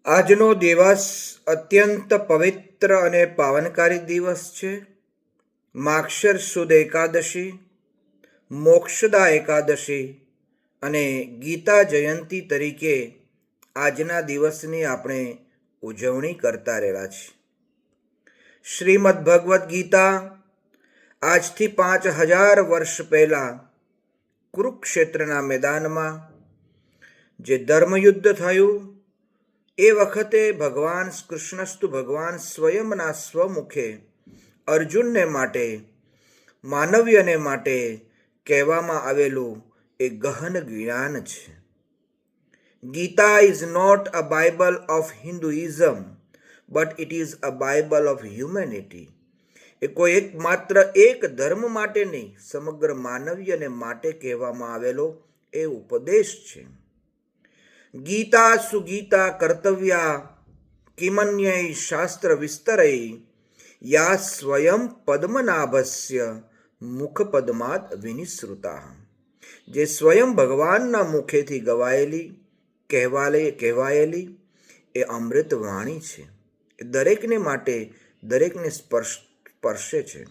આજનો દિવસ અત્યંત પવિત્ર અને પાવનકારી દિવસ છે. માક્ષર સુદ એકાદશી, મોક્ષદા એકાદશી અને ગીતા જયંતી તરીકે આજના દિવસની આપણે ઉજવણી કરતા રહેલા છીએ. શ્રીમદ ભગવદ્ ગીતા આજથી 5000 વર્ષ પહેલા કુરુક્ષેત્રના મેદાનમાં જે ધર્મયુદ્ધ થયું એ વખતે ભગવાન કૃષ્ણસ્તુ ભગવાન સ્વયંના સ્વમુખે અર્જુનને માટે, માનવ્યને માટે કહેવામાં આવેલું એ ગહન જ્ઞાન છે. Gita is not a Bible of Hinduism, but it is a Bible of humanity. એ કોઈ માત્ર એક ધર્મ માટે નહીં, સમગ્ર માનવ્યને માટે કહેવામાં આવેલો એ ઉપદેશ છે. ગીતા સુગીતા કર્તવ્યા કિમન્યય શાસ્ત્ર વિસ્તરય યા સ્વયં પદ્મનાભસ્ય મુખપદ્માત વિનિસૃતા. જે સ્વયં ભગવાનના મુખેથી ગવાયેલી કહેવાયેલી એ અમૃત વાણી છે. એ દરેકને માટે, દરેકને સ્પર્શે છે.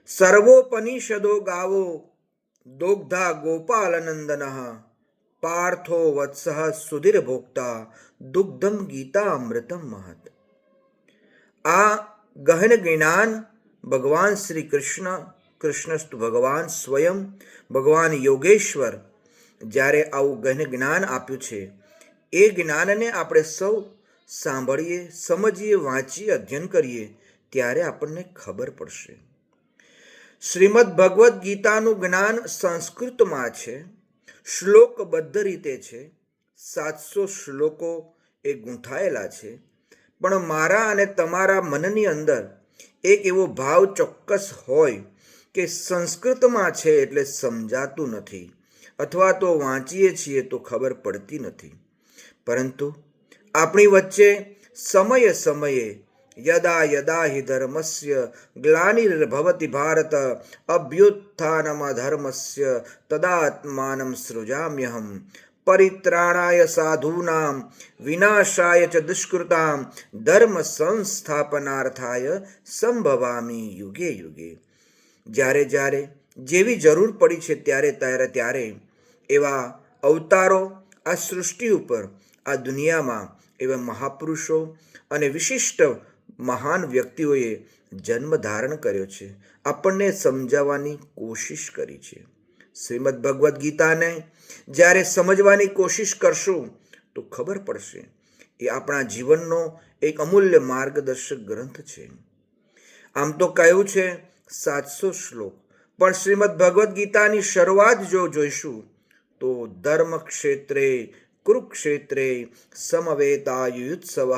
સર્વોપનિષદો ગાવો દોગ્ધા ગોપાલનંદન પાર્થો વત્સઃ સુધીર ભોક્તા દુગ્ધમ ગીતા અમૃતમ મહત. આ ગહન જ્ઞાન ભગવાન શ્રી કૃષ્ણસ્તુ ભગવાન સ્વયં, ભગવાન યોગેશ્વર જ્યારે આવું ગહન જ્ઞાન આપ્યું છે, એ જ્ઞાનને આપણે સૌ સાંભળીએ, સમજીએ, વાંચીએ, અધ્યયન કરીએ ત્યારે આપણને ખબર પડશે. શ્રીમદ ભગવદ્ ગીતાનું જ્ઞાન સંસ્કૃતમાં છે, શ્લોકબદ્ધ રીતે છે. 700 શ્લોકો એ ગૂંથાયેલા છે. પણ મારા અને તમારા મનની અંદર એક એવો ભાવ ચોક્કસ હોય કે સંસ્કૃતમાં છે એટલે સમજાતું નથી, અથવા તો વાંચીએ છીએ તો ખબર પડતી નથી. પરંતુ આપણી વચ્ચે સમયે સમયે યદા યદા હિ ધર્મસ્ય ગ્લાનિર્ભવતિ ભારત અભ્યુત્થાનમધર્મસ્ય તદાત્માનં સૃજામ્યહમ પરિત્રાણાય સાધૂનાં વિનાશાય ચ દુષ્કૃતાં ધર્મ સંસ્થાપનાર્થાય સંભવામી યુગે યુગે. જ્યારે જ્યારે જેવી જરૂર પડી છે ત્યારે એવા અવતારો આ સૃષ્ટિ ઉપર, આ દુનિયામાં એવા મહાપુરુષો અને વિશિષ્ટ મહાન વ્યક્તિઓએ જન્મ ધારણ કર્યો છે, આપણને સમજાવવાની કોશિશ કરી છે. શ્રીમદ ભગવદ્ ગીતાને જ્યારે સમજવાની કોશિશ કરશું તો ખબર પડશે એ આપણા જીવનનો એક અમૂલ્ય માર્ગદર્શક ગ્રંથ છે. આમ તો કહ્યું છે 700 શ્લોક, પણ શ્રીમદ ભગવદ્ ગીતાની શરૂઆત જો જોઈશું તો ધર્મ ક્ષેત્રે કુરુક્ષેત્રે સમવેતાયુત્સવ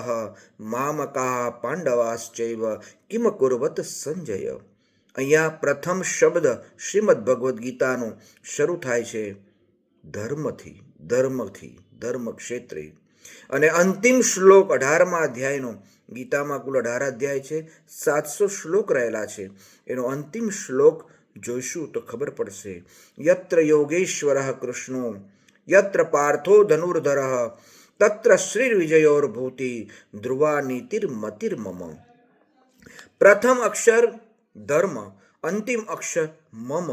મામકા પાંડવાશ્ચૈવ કિમ કુર્વત સંજય. અહીંયા પ્રથમ શબ્દ શ્રીમદ ભગવદ્ ગીતાનો શરૂ થાય છે ધર્મથી, ધર્મ ક્ષેત્રે. અને અંતિમ શ્લોક 18મા અધ્યાયનો, ગીતામાં કુલ 18 અધ્યાય છે, 700 શ્લોક રહેલા છે. એનો અંતિમ શ્લોક જોઈશું તો ખબર પડશે. યત્ર યોગેશ્વર કૃષ્ણો યત્ર પાર્થો ધનુર્ધર તત્ર શ્રી વિજયોર્ભૂતિ ધ્રુવા નીતિર્મતિર્મમ. પ્રથમ અક્ષર ધર્મ, અંતિમ અક્ષર મમ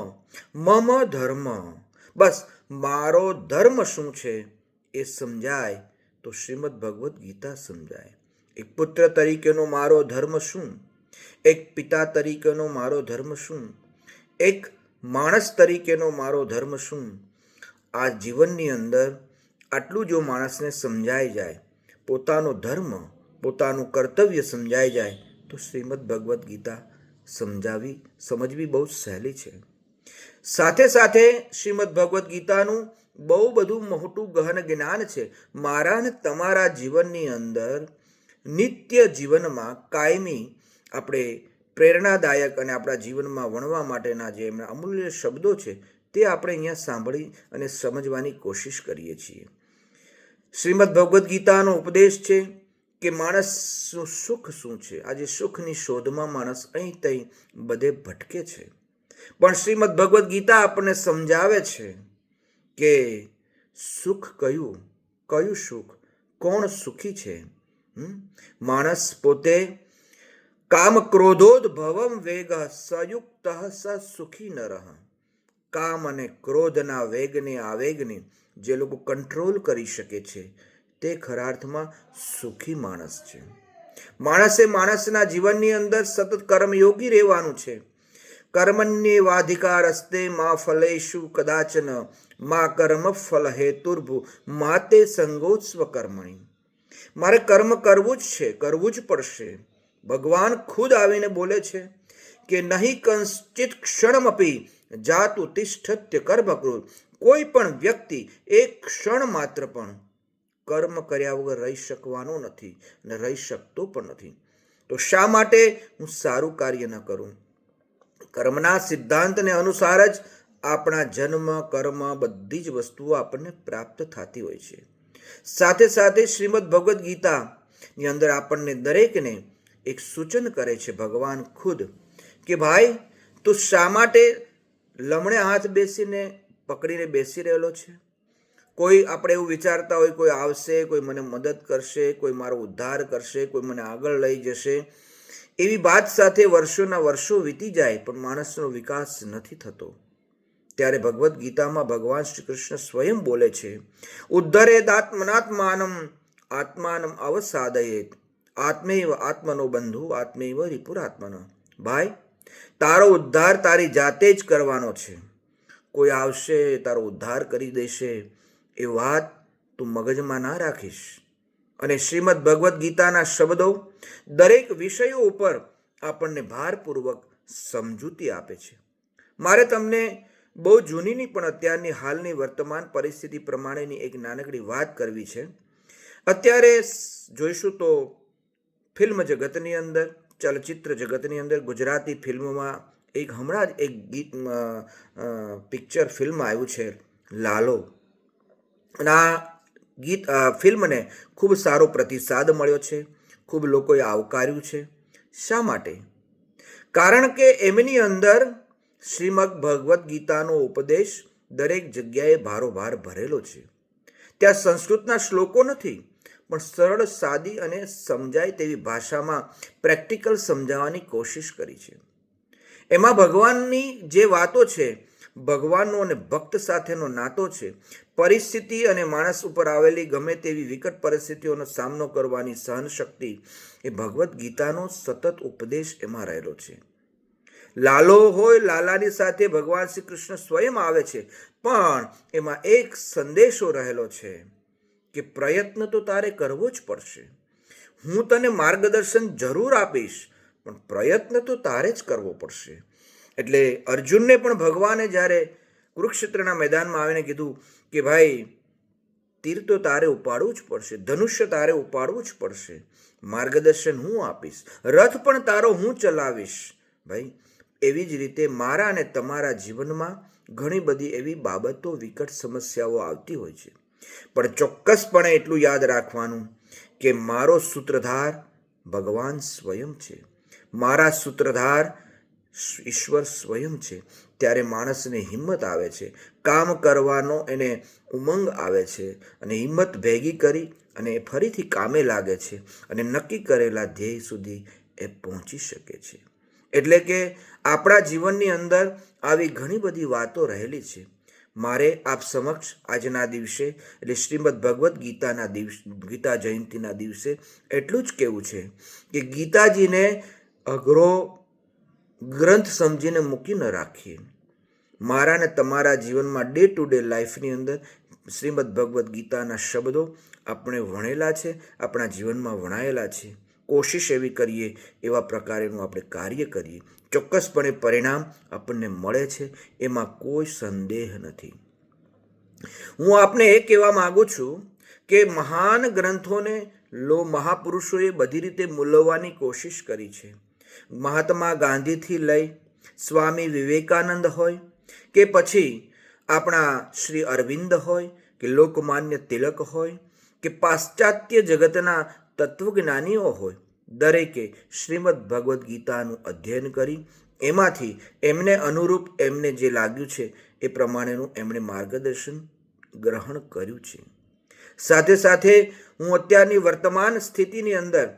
ધર્મ. બસ મારો ધર્મ શું છે એ સમજાય તો શ્રીમદ ભગવદ્ ગીતા સમજાય. એક પુત્ર તરીકેનો મારો ધર્મ શું, એક પિતા તરીકેનો મારો ધર્મ શું, એક માણસ તરીકેનો મારો ધર્મ શું. આ જીવનની અંદર આટલું જો માણસને સમજાઈ જાય, પોતાનો ધર્મ, પોતાનું કર્તવ્ય સમજાઈ જાય તો શ્રીમદ ભગવદ્ ગીતા સમજવી બહુ સહેલી છે. સાથે સાથે શ્રીમદ ભગવદ્ ગીતાનું બહુ બધું મોટું ગહન જ્ઞાન છે. મારા અને તમારા જીવનની અંદર નિત્ય જીવનમાં કાયમી આપણે પ્રેરણાદાયક અને આપણા જીવનમાં વણવા માટેના જે એમના અમૂલ્ય શબ્દો છે તે આપણે અહીંયા સાંભળી અને સમજવાની કોશિશ કરીએ છીએ. શ્રીમદ ભગવદ્ ગીતાનો ઉપદેશ છે કે માણસનું સુખ શું છે. આજે સુખની શોધમાં માણસ અહીં તહીં બધે ભટકે છે, પણ શ્રીમદ ભગવદ્ ગીતા આપણને સમજાવે છે કે સુખ કયું સુખ, કોણ સુખી છે? માણસ પોતે કામ ક્રોધોદ્ભવમ વેગ સયુક્ત સ સુખી નરઃ. કામ અને ક્રોધના વેગને આવેગને જે લોકો કંટ્રોલ કરી શકે છે તે ખરા અર્થમાં સુખી માણસ છે. માણસે માણસના જીવનની અંદર સતત કર્મયોગી રહેવાનું છે. કર્મણ્યેવાધિકાર અસ્તે મા ફલેષુ કદાચન મા કર્મ ફલ હેતુર્ભુ માતે સંગોત્સ્વ કર્મણી. મારે કર્મ કરવું જ છે, કરવું જ પડશે. ભગવાન ખુદ આવીને બોલે છે કે નહીં કંશ્ચિત ક્ષણમપી જાતુ તિષ્ઠત્ય કર્મકૃત. કોઈ પણ વ્યક્તિ એક ક્ષણ માત્ર પણ કર્મ કર્યા વગર રહી શકવાનો નથી અને રહી શકતો પણ નથી. તો શા માટે હું સારું કાર્ય ન કરું? કર્મના સિદ્ધાંતને અનુસાર જ આપણા જન્મ, કર્મ, બધી જ વસ્તુઓ આપણને પ્રાપ્ત થતી હોય છે. સાથે સાથે શ્રીમદ ભગવદ્ ગીતાની અંદર આપણને દરેકને એક સૂચન કરે છે ભગવાન ખુદ કે ભાઈ તું શા માટે લમણે હાથ પકડીને બેસી રહેલો છે? કોઈ આપણે એવું વિચારતા હોય કોઈ આવશે, કોઈ મને મદદ કરશે, કોઈ મારો ઉદ્ધાર કરશે, કોઈ મને આગળ લઈ જશે. એવી વાત સાથે વર્ષોના વર્ષો વીતી જાય પણ માણસનો વિકાસ નથી થતો. ત્યારે ભગવદ્ ગીતામાં ભગવાન શ્રી કૃષ્ણ સ્વયં બોલે છે, ઉદ્ધરેદ આત્મનાત્માનમ આત્માનમ અવસાદયેત આત્મૈવ આત્મનો બંધુ આત્મૈવ રિપુરાત્મન. ભાઈ તારો ઉદ્ધાર તારી જાતે જ કરવાનો છે. કોઈ આવશે તારો ઉદ્ધાર કરી દેશે એ વાત તું મગજમાં ના રાખીશ. અને શ્રીમદ ભગવદ્ ગીતાના શબ્દો દરેક વિષયો ઉપર આપણને ભારપૂર્વક સમજૂતી આપે છે. મારે તમને બહુ જૂનીની પણ અત્યારની હાલની વર્તમાન પરિસ્થિતિ પ્રમાણેની એક નાનકડી વાત કરવી છે. અત્યારે જોઈશું તો ફિલ્મ જગતની અંદર, ચલચિત્ર જગતની અંદર, ગુજરાતી ફિલ્મમાં એક હમણાં જ એક ગીત પિક્ચર ફિલ્મ આવ્યું છે લાલો. અને આ ફિલ્મને ખૂબ સારો પ્રતિસાદ મળ્યો છે, ખૂબ લોકોએ આવકાર્યું છે. શા માટે? કારણ કે એમની અંદર શ્રીમદ ભગવદ્ ગીતાનો ઉપદેશ દરેક જગ્યાએ ભારોભાર ભરેલો છે. ત્યાં સંસ્કૃતના શ્લોકો નથી પણ સરળ, સાદી અને સમજાય તેવી ભાષામાં પ્રેક્ટિકલ સમજાવવાની કોશિશ કરી છે. એમાં ભગવાનની જે વાતો છે, ભગવાનનો અને ભક્ત સાથેનો નાતો છે, પરિસ્થિતિ અને માણસ ઉપર આવેલી ગમે તેવી વિકટ પરિસ્થિતિઓનો સામનો કરવાની સહનશક્તિ, એ ભગવદ્ ગીતાનો સતત ઉપદેશ એમાં રહેલો છે. લાલો હોય, લાલાની સાથે ભગવાન શ્રી કૃષ્ણ સ્વયં આવે છે, પણ એમાં એક સંદેશો રહેલો છે કે પ્રયત્ન તો તારે કરવો જ પડશે. હું તને માર્ગદર્શન જરૂર આપીશ પણ પ્રયત્ન તો તારે જ કરવો પડશે. એટલે અર્જુનને પણ ભગવાને જ્યારે કુરુક્ષેત્રના મેદાનમાં આવીને કીધું કે ભાઈ તીર તો તારે ઉપાડવું જ પડશે, ધનુષ્ય તારે ઉપાડવું જ પડશે, માર્ગદર્શન હું આપીશ, રથ પણ તારો હું ચલાવીશ. ભાઈ એવી જ રીતે મારા અને તમારા જીવનમાં ઘણી બધી એવી બાબતો, વિકટ સમસ્યાઓ આવતી હોય છે. પણ ચોક્કસપણે એટલું યાદ રાખવાનું કે મારો સૂત્રધાર ભગવાન સ્વયં છે, મારા સૂત્રધાર ઈશ્વર સ્વયં છે. ત્યારે માણસને હિંમત આવે છે, કામ કરવાનો એને ઉમંગ આવે છે અને હિંમત ભેગી કરી અને એ ફરીથી કામે લાગે છે અને નક્કી કરેલા ધ્યેય સુધી એ પહોંચી શકે છે. એટલે કે આપણા જીવનની અંદર આવી ઘણી બધી વાતો રહેલી છે. મારે આપ સમક્ષ આજના દિવસે એટલે શ્રીમદ ભગવદ્ ગીતાના ગીતા જયંતિના દિવસે એટલું જ કહેવું છે કે ગીતાજીને અઘરો ગ્રંથ સમજીને મૂકી ન રાખીએ. મારા ને તમારા જીવનમાં ડે ટુ ડે લાઈફની અંદર શ્રીમદ ભગવદ્ ગીતાના શબ્દો આપણે ભણેલા છે, આપણા જીવનમાં વણાયેલા છે. કોશિશ એવી કરીએ, એવા પ્રકારેનું આપણે કાર્ય કરીએ, ચોક્કસપણે પરિણામ આપણને મળે છે, એમાં કોઈ સંદેહ નથી. હું આપને એ કહેવા માગું છું કે મહાન ગ્રંથોને મહાપુરુષોએ બધી રીતે મૂલવવાની કોશિશ કરી છે. મહાત્મા ગાંધીથી લઈ સ્વામી વિવેકાનંદ હોય કે પછી આપણા શ્રી અરવિંદ હોય કે લોકમાન્ય તિલક હોય કે પાશ્ચાત્ય જગતના તત્વજ્ઞાનીઓ હોય, દરેકે શ્રીમદ ભગવદ્ ગીતાનું અધ્યયન કરી એમાંથી એમને અનુરૂપ એમને જે લાગ્યું છે એ પ્રમાણેનું એમણે માર્ગદર્શન ગ્રહણ કર્યું છે. સાથે સાથે હું અત્યારની વર્તમાન સ્થિતિની અંદર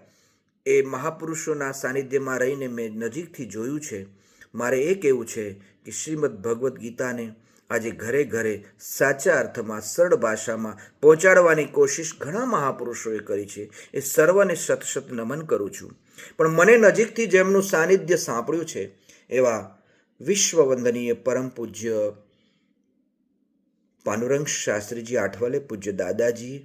એ મહાપુરુષોના સાનિધ્યમાં રહીને મેં નજીકથી જોયું છે. મારે એ કહેવું છે કે શ્રીમદ ભગવદ્ ગીતાને આજે ઘરે ઘરે સાચા અર્થમાં સરળ ભાષામાં પહોંચાડવાની કોશિશ ઘણા મહાપુરુષોએ કરી છે. એ સર્વને શત શત નમન કરું છું. પણ મને નજીકથી જેમનું સાનિધ્ય સાંપડ્યું છે એવા વિશ્વવંદનીય પરમ પૂજ્ય પાંડુરંગ શાસ્ત્રીજી આઠવલે, પૂજ્ય દાદાજી,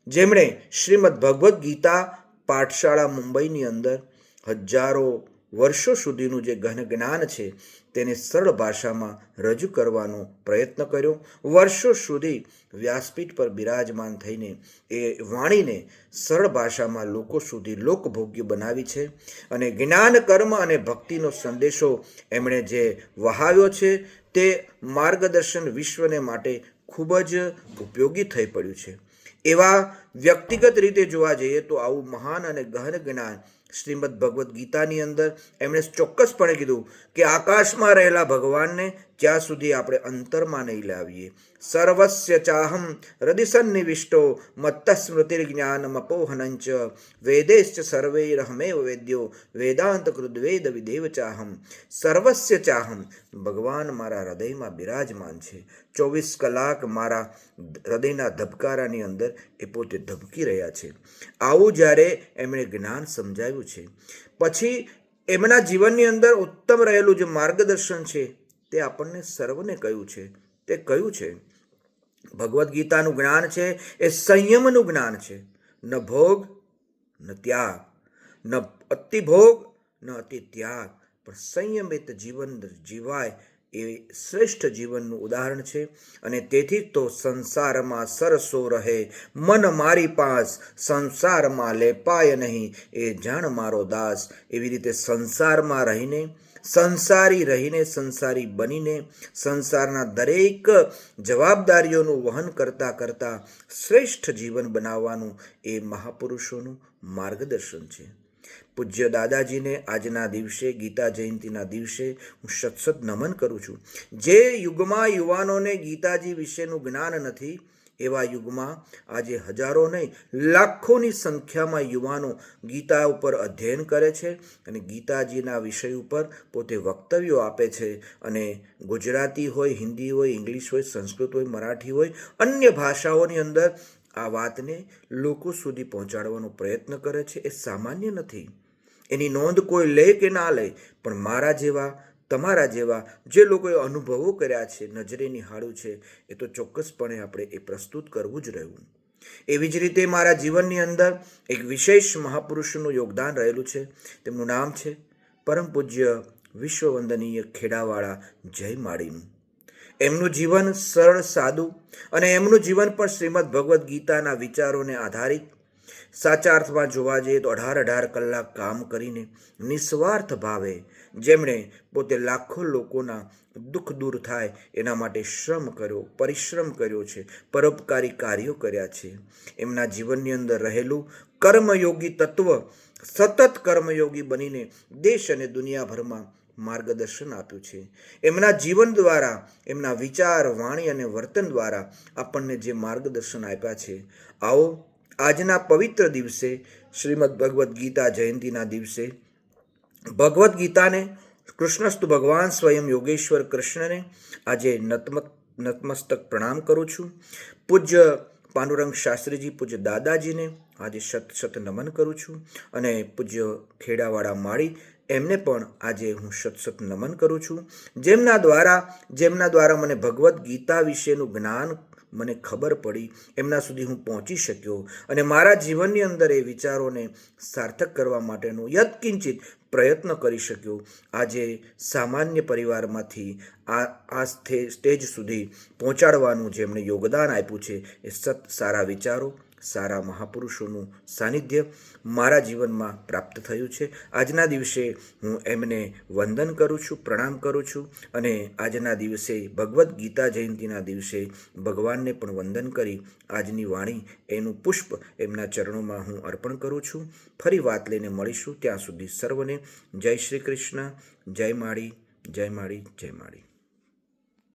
જેમણે શ્રીમદ ભગવદ્ ગીતા પાઠશાળા મુંબઈની અંદર હજારો વર્ષો સુધીનું જે ગહન જ્ઞાન છે તેને સરળ ભાષામાં રજૂ કરવાનો પ્રયત્ન કર્યો. વર્ષો સુધી વ્યાસપીઠ પર બિરાજમાન થઈને એ વાણીને સરળ ભાષામાં લોકો સુધી લોકભોગ્ય બનાવી છે. અને જ્ઞાન, કર્મ અને ભક્તિનો સંદેશો એમણે જે વહાવ્યો છે તે માર્ગદર્શન વિશ્વને માટે ખૂબ જ ઉપયોગી થઈ પડ્યું છે. એવા વ્યક્તિગત રીતે જોવા જઈએ તો આવું મહાન અને ગહન જ્ઞાન શ્રીમદ ભગવદ્ ગીતાની અંદર એમણે ચોક્કસપણે કીધું કે આકાશમાં રહેલા ભગવાનને જ્યાં સુધી આપણે અંતરમાં નહીં લાવીએ, સર્વસ્ય ચાહમ હૃદિસન્નિવિષ્ટો મત્ત સ્મૃતિર્જ્ઞાનમપોહનંચ વેદેશ્ચ સર્વૈરહમેવ વેદ્યો વેદાંત કૃદ્વેદ વિદેવ ચાહમ. સર્વસ્ય ચાહમ, ભગવાન મારા હૃદયમાં બિરાજમાન છે. 24 કલાક મારા હૃદયના ધબકારાની અંદર એ પોતે ધબકી રહ્યા છે. આવું જ્યારે એમણે જ્ઞાન સમજાવ્યું છે, પછી એમના જીવનની અંદર ઉત્તમ રહેલું જે માર્ગદર્શન છે તે આપણને સર્વને કહ્યું છે. તે કયું છે? ભગવદ્ ગીતાનું જ્ઞાન છે એ સંયમનું જ્ઞાન છે. ન ભોગ ન ત્યાગ, ન અતિ ભોગ ન અતિ ત્યાગ, પણ સંયમિત જીવન જીવાય એ શ્રેષ્ઠ જીવનનું ઉદાહરણ છે. અને તેથી તો સંસારમાં સરસો રહે મન મારી પાસ, સંસારમાં લેપાય નહીં એ જાણ મારો દાસ. એવી રીતે સંસારમાં રહીને, સંસારી રહીને, સંસારી બનીને, સંસારના દરેક જવાબદારીઓનું વહન કરતા કરતા શ્રેષ્ઠ જીવન બનાવવાનું એ મહાપુરુષોનું માર્ગદર્શન છે. પૂજ્ય દાદાજીને આજના દિવસે, ગીતા જયંતિના દિવસે હું સતસત નમન કરું છું. જે યુગમાં યુવાનોને ગીતાજી વિશેનું જ્ઞાન નથી એવા યુગમાં આજે હજારો નહીં લાખોની સંખ્યામાં યુવાનો ગીતા ઉપર અધ્યયન કરે છે અને ગીતાજીના વિષય ઉપર પોતે વક્તવ્યો આપે છે. અને ગુજરાતી હોય, હિન્દી હોય, ઇંગ્લિશ હોય, સંસ્કૃત હોય, મરાઠી હોય, અન્ય ભાષાઓની અંદર આ વાતને લોકો સુધી પહોંચાડવાનો પ્રયત્ન કરે છે. એ સામાન્ય નથી. એની નોંધ કોઈ લે કે ના લે, પણ મારા જેવા, તમારા જેવા જે લોકોએ અનુભવો કર્યા છે, નજરે નિહાળ્યું છે, એ તો ચોક્કસપણે આપણે એ પ્રસ્તુત કરવું જ રહ્યું. એવી જ રીતે મારા જીવનની અંદર એક વિશેષ મહાપુરુષનું યોગદાન રહેલું છે. તેમનું નામ છે પરમ પૂજ્ય વિશ્વવંદનીય ખેડાવાળા જય માળીનું. એમનું જીવન સરળ, સાદું અને એમનું જીવન પણ શ્રીમદ ભગવદ્ ગીતાના વિચારોને આધારિત. સાચા અર્થમાં જોવા જઈએ તો 18 કલાક કામ કરીને નિસ્વાર્થ ભાવે જેમણે પોતે લાખો લોકોના દુઃખ દૂર થાય એના માટે શ્રમ કર્યો, પરિશ્રમ કર્યો છે, પરોપકારી કાર્યો કર્યા છે. એમના જીવનની અંદર રહેલું કર્મયોગી તત્વ સતત કર્મયોગી બનીને દેશ અને દુનિયાભરમાં માર્ગદર્શન આપ્યું છે. એમના જીવન દ્વારા, એમના વિચાર, વાણી અને વર્તન દ્વારા આપણને જે માર્ગદર્શન આપ્યા છે, આવો આજના પવિત્ર દિવસે, શ્રીમદ ભગવદ્ ગીતા જયંતિના દિવસે ભગવદ્ ગીતાને, કૃષ્ણસ્તુ ભગવાન સ્વયં યોગેશ્વર કૃષ્ણને આજે નતમસ્તક પ્રણામ કરું છું. પૂજ્ય પાંડુરંગ શાસ્ત્રીજી, પૂજ્ય દાદાજીને આજે શત નમન કરું છું. અને પૂજ્ય ખેડાવાળા માળી એમને પણ આજે હું શત નમન કરું છું. જેમના દ્વારા મને ભગવદ્ ગીતા વિશેનું જ્ઞાન મને ખબર પડી, એમના સુધી હું પહોંચી શક્યો અને મારા જીવનની અંદર એ વિચારોને સાર્થક કરવા માટેનો યત્કિંચિત પ્રયત્ન કરી શક્યો. આજે સામાન્ય પરિવારમાંથી આ સ્ટેજ સુધી પહોંચાડવાનું જેમણે યોગદાન આપ્યું છે, એ સારા વિચારો, સારા મહાપુરુષોનું સાનિધ્ય મારા જીવનમાં પ્રાપ્ત થયું છે. આજના દિવસે હું એમને વંદન કરું છું, પ્રણામ કરું છું. અને આજના દિવસે ભગવદ્ ગીતા જયંતિના દિવસે ભગવાનને પણ વંદન કરી આજની વાણી, એનું પુષ્પ એમના ચરણોમાં હું અર્પણ કરું છું. ફરી વાત લઈને મળીશું. ત્યાં સુધી સર્વને જય શ્રી કૃષ્ણ, જય માળી, જય માળી, જય માળી.